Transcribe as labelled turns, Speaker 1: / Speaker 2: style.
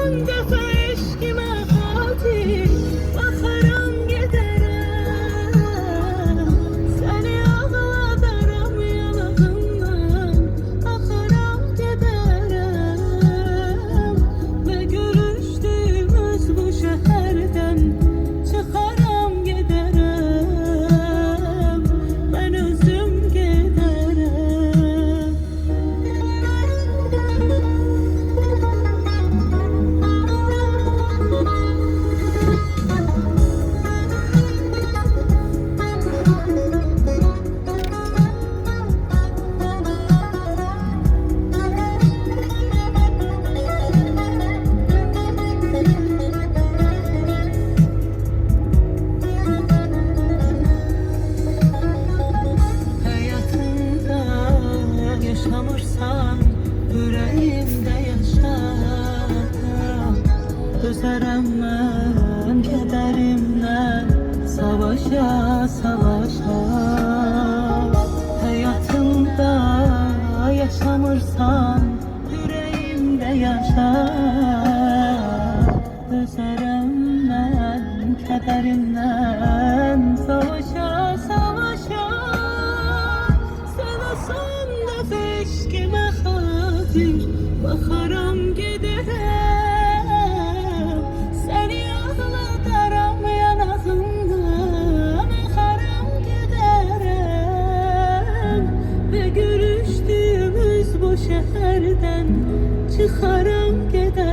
Speaker 1: son dəfə eşqimə xatir baxaram gedərəm, səni ağladaram yanağından axaram gedərəm və görüşdüyümüz bu şəhərdən çıxaram gedərəm, mən özüm gedərəm. Hayatımda yaşamırsan yüreğimde yaşa, dözərəm mən kədərimdən savaşa savaşa. Hayatımda yaşamırsan yüreğimde yaşa, dözərəm mən kədərimdən savaşa savaşa. Sənə son dəfə eşqimə xatir baxaram gedərəm, səni ağladaram yanağından axaram gedərəm və görüşdüyümüz bu şəhərdən çıxaram gedərəm.